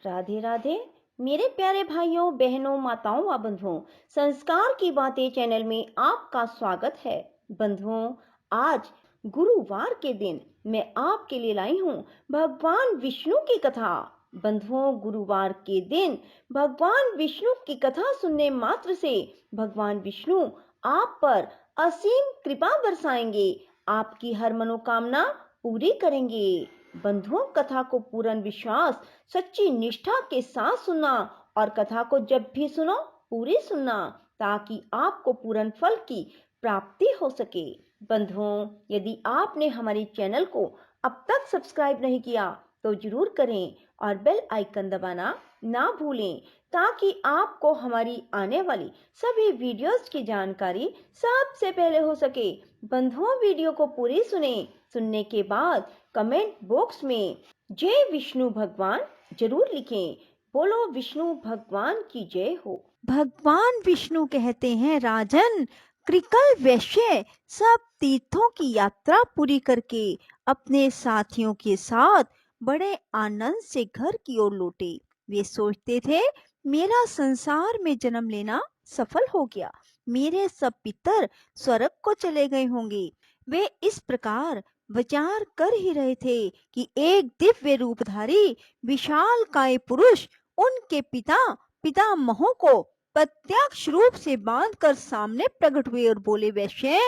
राधे राधे। मेरे प्यारे भाइयों बहनों माताओं व बंधुओं, संस्कार की बातें चैनल में आपका स्वागत है। बंधुओं, आज गुरुवार के दिन मैं आपके लिए लाई हूँ भगवान विष्णु की कथा। बंधुओं, गुरुवार के दिन भगवान विष्णु की कथा सुनने मात्र से भगवान विष्णु आप पर असीम कृपा बरसाएंगे, आपकी हर मनोकामना पूरी करेंगे। बंधुओं, कथा को पूर्ण विश्वास, सच्ची निष्ठा के साथ सुनना और कथा को जब भी सुनो पूरी सुनना, ताकि आपको पूर्ण फल की प्राप्ति हो सके। बंधुओं, यदि आपने हमारे चैनल को अब तक सब्सक्राइब नहीं किया तो जरूर करें और बेल आइकन दबाना ना भूलें, ताकि आपको हमारी आने वाली सभी वीडियोस की जानकारी सबसे पहले हो सके। बंधुओं, वीडियो को पूरी सुनने के बाद कमेंट बॉक्स में जय विष्णु भगवान जरूर लिखें। बोलो विष्णु भगवान की जय हो। भगवान विष्णु कहते हैं, राजन, कृकल वैश्य सब तीर्थों की यात्रा पूरी करके अपने साथियों के साथ बड़े आनंद से घर की ओर लौटे। वे सोचते थे, मेरा संसार में जन्म लेना सफल हो गया, मेरे सब पितर स्वर्ग को चले गए होंगे। वे इस प्रकार विचार कर ही रहे थे कि एक दिव्य रूपधारी विशाल काय पुरुष उनके पितामहों को प्रत्यक्ष रूप से बांधकर सामने प्रकट हुए और बोले, वैश्य,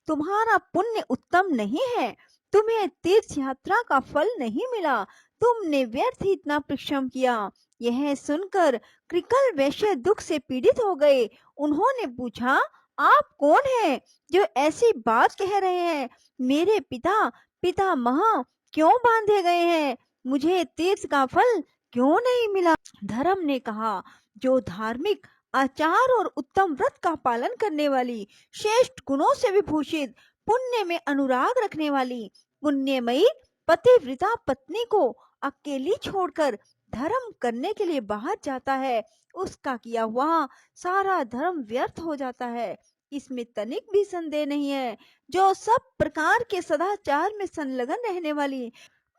तुम्हारा पुण्य उत्तम नहीं है, तुम्हें तीर्थ यात्रा का फल नहीं मिला, तुमने व्यर्थ ही इतना परिश्रम किया। यह सुनकर कृकल वैश्य दुख से पीड़ित हो गए। उन्होंने पूछा, आप कौन हैं जो ऐसी बात कह रहे हैं? मेरे पितामह क्यों बांधे गए हैं? मुझे तीर्थ का फल क्यों नहीं मिला? धर्म ने कहा, जो धार्मिक आचार और उत्तम व्रत का पालन करने वाली, श्रेष्ठ गुणों से विभूषित, पुण्य में अनुराग रखने वाली, पुण्यमयी पतिव्रता पत्नी को अकेली छोड़कर धर्म करने के लिए बाहर जाता है, उसका किया हुआ सारा धर्म व्यर्थ हो जाता है। इसमें तनिक भी संदेह नहीं है। जो सब प्रकार के सदाचार में संलग्न रहने वाली,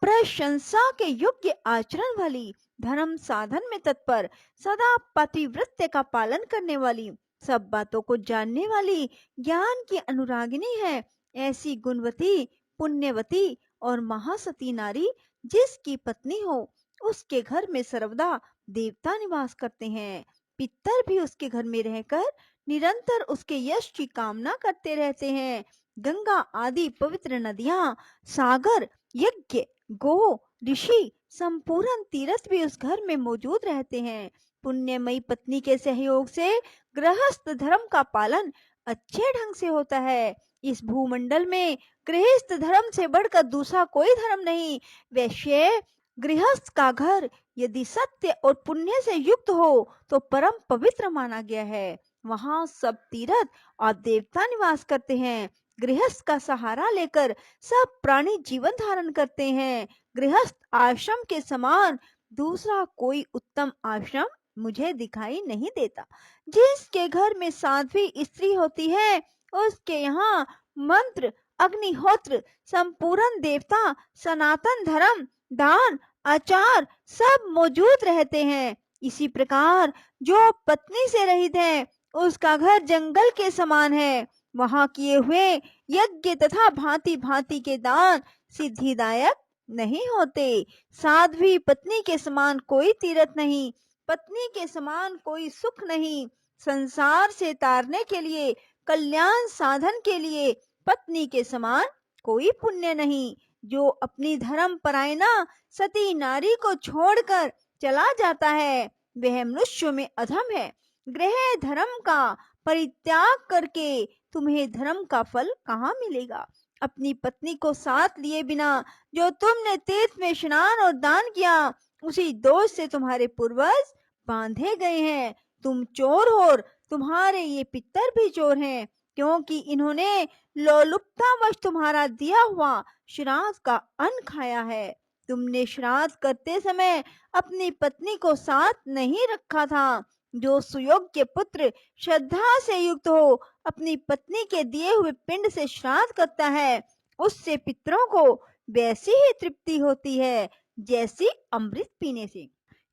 प्रशंसा के योग्य आचरण वाली, धर्म साधन में तत्पर, सदा पतिव्रत्य का पालन करने वाली, सब बातों को जानने वाली, ज्ञान की अनुरागिनी है, ऐसी गुणवती, पुण्यवती और महासती नारी जिसकी पत्नी हो, उसके घर में सर्वदा देवता निवास करते हैं। पितर भी उसके घर में रहकर निरंतर उसके यश की कामना करते रहते हैं। गंगा आदि पवित्र नदियां, सागर, यज्ञ, गो, ऋषि, संपूर्ण तीर्थ भी उस घर में मौजूद रहते हैं। पुण्यमयी पत्नी के सहयोग से गृहस्थ धर्म का पालन अच्छे ढंग से होता है। इस भूमंडल में गृहस्थ धर्म से बढ़कर दूसरा कोई धर्म नहीं। वैश्य, गृहस्थ का घर यदि सत्य और पुण्य से युक्त हो तो परम पवित्र माना गया है। वहां सब तीर्थ और देवता निवास करते हैं। गृहस्थ का सहारा लेकर सब प्राणी जीवन धारण करते हैं। गृहस्थ आश्रम के समान दूसरा कोई उत्तम आश्रम मुझे दिखाई नहीं देता। जिसके घर में साध्वी स्त्री होती है, उसके यहाँ मंत्र, अग्निहोत्र, संपूर्ण देवता, सनातन धर्म, दान, आचार सब मौजूद रहते हैं। इसी प्रकार जो पत्नी से रहित है, उसका घर जंगल के समान है। वहां किए हुए यज्ञ तथा भांति भांति के दान सिद्धिदायक नहीं होते। साध्वी पत्नी के समान कोई तीरथ नहीं, पत्नी के समान कोई सुख नहीं। संसार से तारने के लिए, कल्याण साधन के लिए पत्नी के समान कोई पुण्य नहीं। जो अपनी धर्म परायणा सती नारी को छोड़कर चला जाता है, वह मनुष्य में अधम है। गृह धर्म का परित्याग करके तुम्हें धर्म का फल कहाँ मिलेगा? अपनी पत्नी को साथ लिए बिना जो तुमने तीर्थ में स्नान और दान किया, उसी दोष से तुम्हारे पूर्वज बांधे गए हैं। तुम चोर हो और तुम्हारे ये पितर भी चोर हैं, क्योंकि इन्होंने लोलुपतावश तुम्हारा दिया हुआ श्राद्ध का अन्न खाया है। तुमने श्राद्ध करते समय अपनी पत्नी को साथ नहीं रखा था। जो सुयोग्य पुत्र श्रद्धा से युक्त हो, अपनी पत्नी के दिए हुए पिंड से श्राद्ध करता है, उससे पितरों को वैसी ही तृप्ति होती है जैसी अमृत पीने से।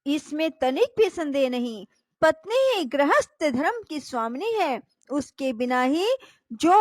इसमें तनिक भी संदेह नहीं। पत्नी ही गृहस्थ धर्म की स्वामिनी है। उसके बिना ही जो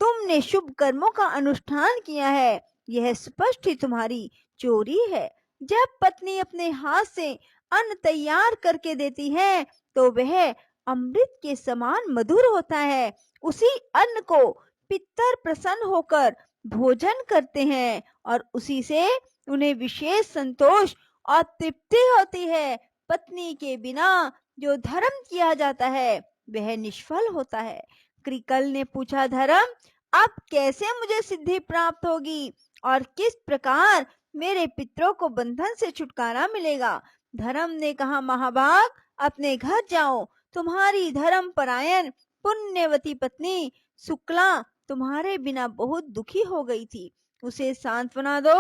तुमने शुभ कर्मों का अनुष्ठान किया है, यह स्पष्ट ही तुम्हारी चोरी है। जब पत्नी अपने हाथ से अन्न तैयार करके देती है तो वह अमृत के समान मधुर होता है। उसी अन्न को पितर प्रसन्न होकर भोजन करते हैं और उसी से उन्हें विशेष संतोष और तृप्ति होती है। पत्नी के बिना जो धर्म किया जाता है वह निष्फल होता है। कृकल ने पूछा, धर्म, अब कैसे मुझे सिद्धि प्राप्त होगी और किस प्रकार मेरे पितरों को बंधन से छुटकारा मिलेगा? धर्म ने कहा, महाभाग, अपने घर जाओ। तुम्हारी धर्म परायण पुण्यवती पत्नी शुक्ला तुम्हारे बिना बहुत दुखी हो गई थी। उसे सांत्वना दो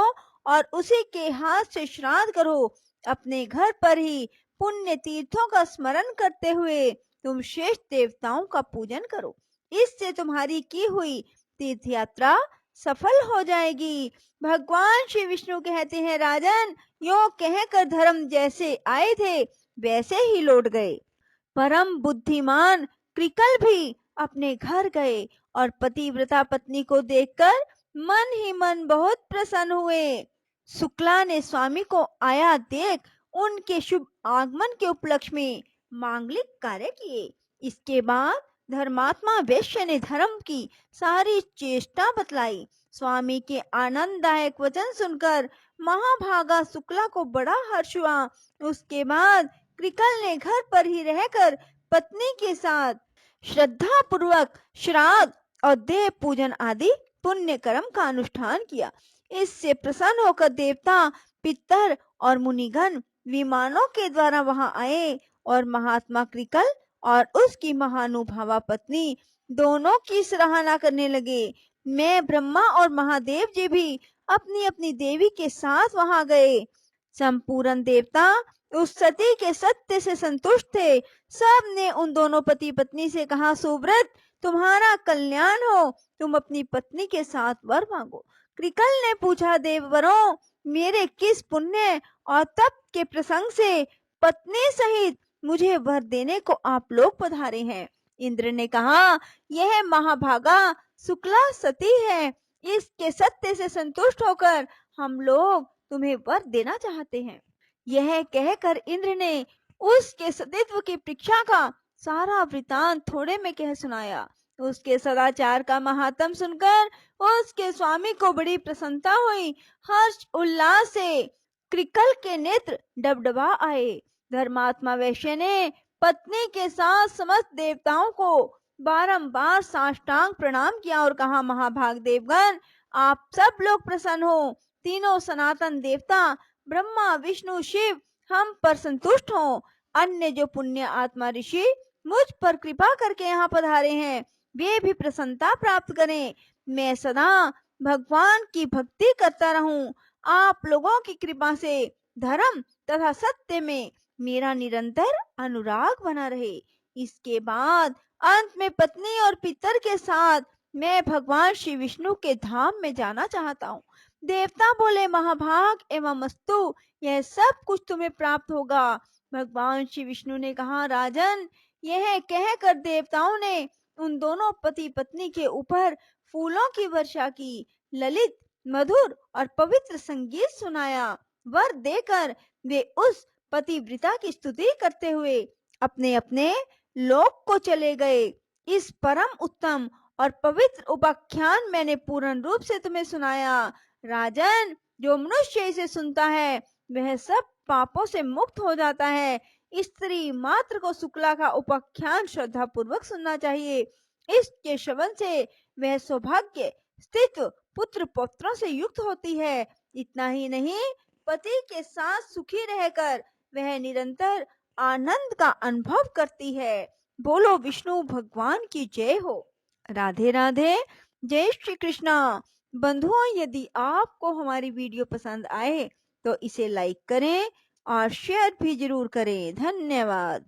और उसी के हाथ से श्राद्ध करो। अपने घर पर ही पुण्य तीर्थों का स्मरण करते हुए तुम श्रेष्ठ देवताओं का पूजन करो। इससे तुम्हारी की हुई तीर्थ यात्रा सफल हो जाएगी। भगवान श्री विष्णु कहते हैं, राजन, यो कहकर धर्म जैसे आए थे वैसे ही लौट गए। परम बुद्धिमान कृकल भी अपने घर गए और पतिव्रता पत्नी को देखकर मन ही मन बहुत प्रसन्न हुए। शुक्ला ने स्वामी को आया देख उनके शुभ आगमन के उपलक्ष्य में मांगलिक कार्य किए। इसके बाद धर्मात्मा वैश्य ने धर्म की सारी चेष्टा बतलाई। स्वामी के आनंददायक वचन सुनकर महाभागा शुक्ला को बड़ा हर्ष हुआ। उसके बाद कृकल ने घर पर ही रहकर पत्नी के साथ श्रद्धा पूर्वक श्राद्ध और देव पूजन आदि पुण्य कर्म का अनुष्ठान किया। इससे प्रसन्न होकर देवता, पितर और मुनिगण विमानों के द्वारा वहां आए और महात्मा कृकल और उसकी महानुभावा पत्नी दोनों की सराहना करने लगे। मैं, ब्रह्मा और महादेव जी भी अपनी अपनी देवी के साथ वहां गए। संपूर्ण देवता उस सती के सत्य से संतुष्ट थे। सब ने उन दोनों पति पत्नी से कहा, सुव्रत, तुम्हारा कल्याण हो, तुम अपनी पत्नी के साथ वर मांगो। कृकल ने पूछा, देववरों, मेरे किस पुण्य और तप के प्रसंग से पत्नी सहित मुझे वर देने को आप लोग पधारे हैं? इंद्र ने कहा, यह महाभागा शुक्ला सती है। इसके सत्य से संतुष्ट होकर हम लोग तुम्हें वर देना चाहते हैं। यह कहकर इंद्र ने उसके सतीत्व की परीक्षा का सारा वृतांत थोड़े में कह सुनाया। उसके सदाचार का महात्म सुनकर उसके स्वामी को बड़ी प्रसन्नता हुई। हर्ष उल्लास से कृकल के नेत्र डबडबा आए। धर्मात्मा वैश्य ने पत्नी के साथ समस्त देवताओं को बारंबार साष्टांग प्रणाम किया और कहा, महाभाग देवगण, आप सब लोग प्रसन्न हो। तीनों सनातन देवता ब्रह्मा, विष्णु, शिव हम पर संतुष्ट हो। अन्य जो पुण्य आत्मा ऋषि मुझ पर कृपा करके यहाँ पधारे हैं वे भी प्रसन्नता प्राप्त करें। मैं सदा भगवान की भक्ति करता रहूं। आप लोगों की कृपा से धर्म तथा सत्य में मेरा निरंतर अनुराग बना रहे। इसके बाद अंत में पत्नी और पितर के साथ मैं भगवान श्री विष्णु के धाम में जाना चाहता हूँ। देवता बोले, महाभाग एवं अस्तु, यह सब कुछ तुम्हें प्राप्त होगा। भगवान श्री विष्णु ने कहा, राजन, यह कहकर देवताओं ने उन दोनों पति पत्नी के ऊपर फूलों की वर्षा की, ललित, मधुर और पवित्र संगीत सुनाया। वर देकर वे उस पतिव्रता की स्तुति करते हुए अपने अपने लोक को चले गए। इस परम उत्तम और पवित्र उपाख्यान मैंने पूर्ण रूप से तुम्हें सुनाया। राजन, जो मनुष्य इसे सुनता है वह सब पापों से मुक्त हो जाता है। स्त्री मात्र को शुक्ला का उपाख्यान श्रद्धा पूर्वक सुनना चाहिए। इसके श्रवण से वह सौभाग्य, स्थित्व, पुत्र पौत्रों से युक्त होती है। इतना ही नहीं, पति के साथ सुखी रहकर वह निरंतर आनंद का अनुभव करती है। बोलो विष्णु भगवान की जय हो। राधे राधे। जय श्री कृष्णा। बंधुओं, यदि आपको हमारी वीडियो पसंद आए तो इसे लाइक करें और शेयर भी जरूर करें। धन्यवाद।